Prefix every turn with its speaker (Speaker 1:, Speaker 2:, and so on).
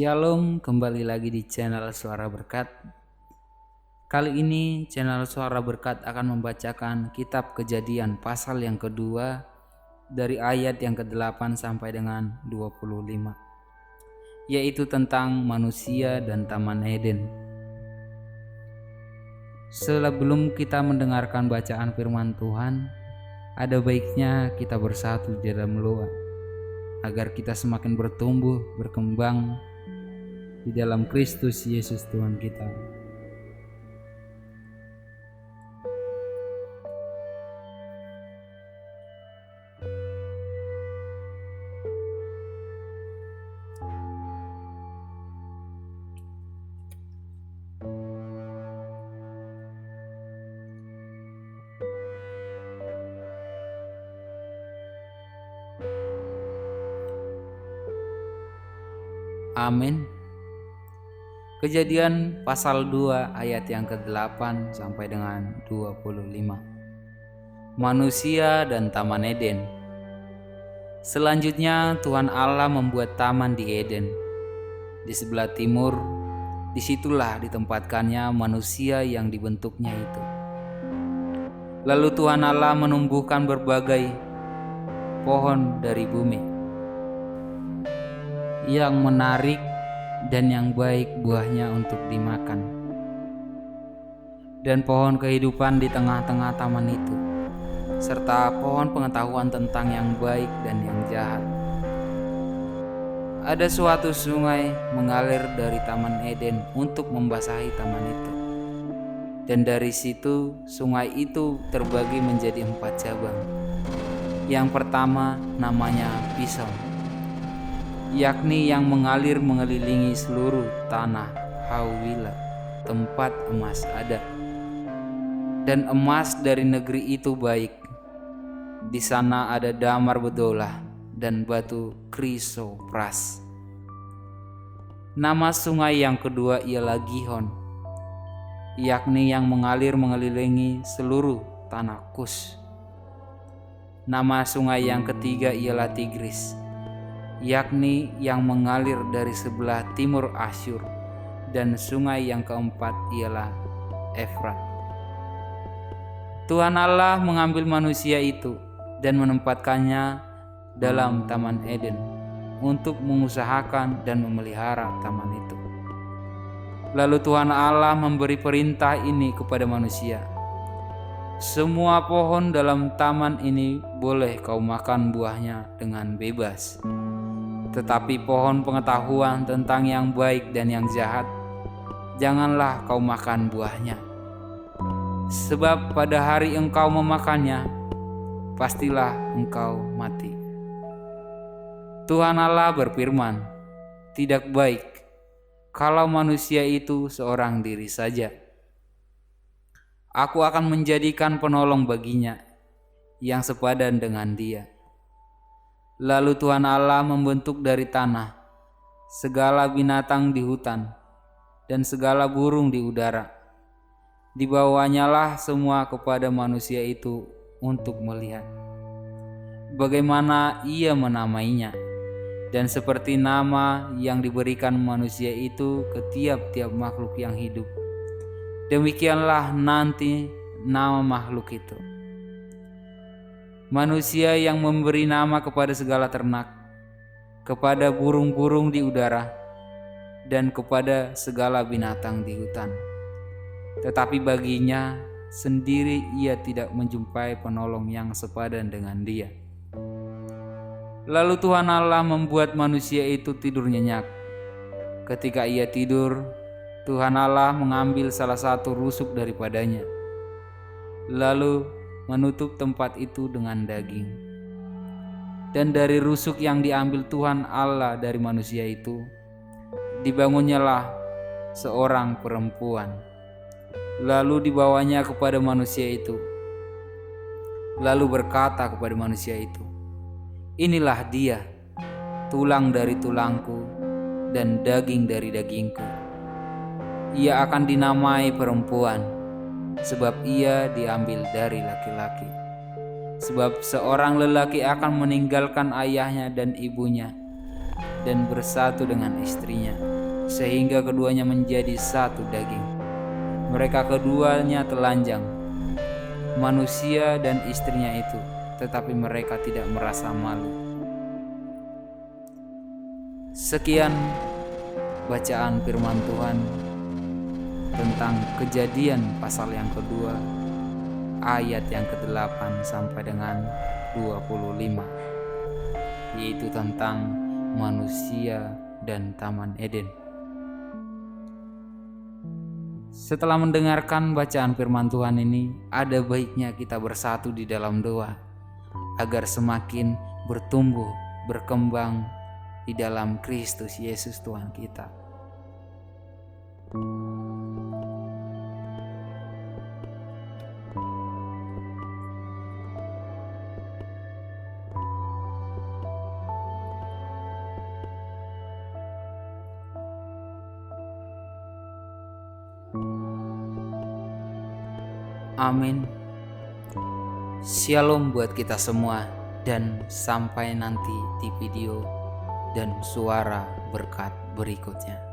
Speaker 1: Shalom, kembali lagi di channel Suara Berkat. Kali ini channel Suara Berkat akan membacakan kitab Kejadian pasal yang kedua dari ayat yang ke-8 sampai dengan 25, yaitu tentang manusia dan Taman Eden. Sebelum kita mendengarkan bacaan firman Tuhan, ada baiknya kita bersatu di dalam doa agar kita semakin bertumbuh, berkembang di dalam Kristus Yesus Tuhan kita. Amin. Kejadian pasal 2 ayat yang ke-8 sampai dengan 25. Manusia dan Taman Eden. Selanjutnya Tuhan Allah membuat taman di Eden. Di sebelah timur, disitulah ditempatkannya manusia yang dibentuknya itu. Lalu Tuhan Allah menumbuhkan berbagai pohon dari bumi yang menarik dan yang baik buahnya untuk dimakan, dan pohon kehidupan di tengah-tengah taman itu, serta pohon pengetahuan tentang yang baik dan yang jahat. Ada suatu sungai mengalir dari Taman Eden untuk membasahi taman itu, dan dari situ sungai itu terbagi menjadi 4 cabang. Yang pertama namanya Pison, yakni yang mengalir mengelilingi seluruh tanah Hawila, tempat emas ada. Dan emas dari negeri itu baik. Di sana ada damar bedolah dan batu krisopras. Nama sungai yang kedua ialah Gihon, yakni yang mengalir mengelilingi seluruh tanah Kus. Nama sungai yang ketiga ialah Tigris, yakni yang mengalir dari sebelah timur Asyur, dan sungai yang keempat ialah Efrat. Tuhan Allah mengambil manusia itu dan menempatkannya dalam Taman Eden untuk mengusahakan dan memelihara taman itu. Lalu Tuhan Allah memberi perintah ini kepada manusia: semua pohon dalam taman ini boleh kau makan buahnya dengan bebas, tetapi pohon pengetahuan tentang yang baik dan yang jahat, janganlah kau makan buahnya. Sebab pada hari engkau memakannya, pastilah engkau mati. Tuhan Allah berfirman, tidak baik kalau manusia itu seorang diri saja. Aku akan menjadikan penolong baginya yang sepadan dengan dia. Lalu Tuhan Allah membentuk dari tanah segala binatang di hutan dan segala burung di udara. Dibawanyalah semua kepada manusia itu untuk melihat bagaimana ia menamainya, dan seperti nama yang diberikan manusia itu ke tiap-tiap makhluk yang hidup, demikianlah nanti nama makhluk itu. Manusia yang memberi nama kepada segala ternak, kepada burung-burung di udara, dan kepada segala binatang di hutan. Tetapi baginya sendiri ia tidak menjumpai penolong yang sepadan dengan dia. Lalu Tuhan Allah membuat manusia itu tidur nyenyak. Ketika ia tidur, Tuhan Allah mengambil salah satu rusuk daripadanya, lalu menutup tempat itu dengan daging. Dan dari rusuk yang diambil Tuhan Allah dari manusia itu, dibangunnyalah seorang perempuan. Lalu dibawanya kepada manusia itu, lalu berkata kepada manusia itu, inilah dia, tulang dari tulangku dan daging dari dagingku. Ia akan dinamai perempuan, sebab ia diambil dari laki-laki. Sebab seorang lelaki akan meninggalkan ayahnya dan ibunya dan bersatu dengan istrinya, sehingga keduanya menjadi satu daging. Mereka keduanya telanjang, manusia dan istrinya itu, tetapi mereka tidak merasa malu. Sekian bacaan firman Tuhan tentang Kejadian pasal yang kedua, ayat yang ke-8 sampai dengan 25, yaitu tentang manusia dan Taman Eden. Setelah mendengarkan bacaan firman Tuhan ini, ada baiknya kita bersatu di dalam doa agar semakin bertumbuh, berkembang di dalam Kristus Yesus Tuhan kita. Amin. Shalom buat kita semua, dan sampai nanti di video dan suara berkat berikutnya.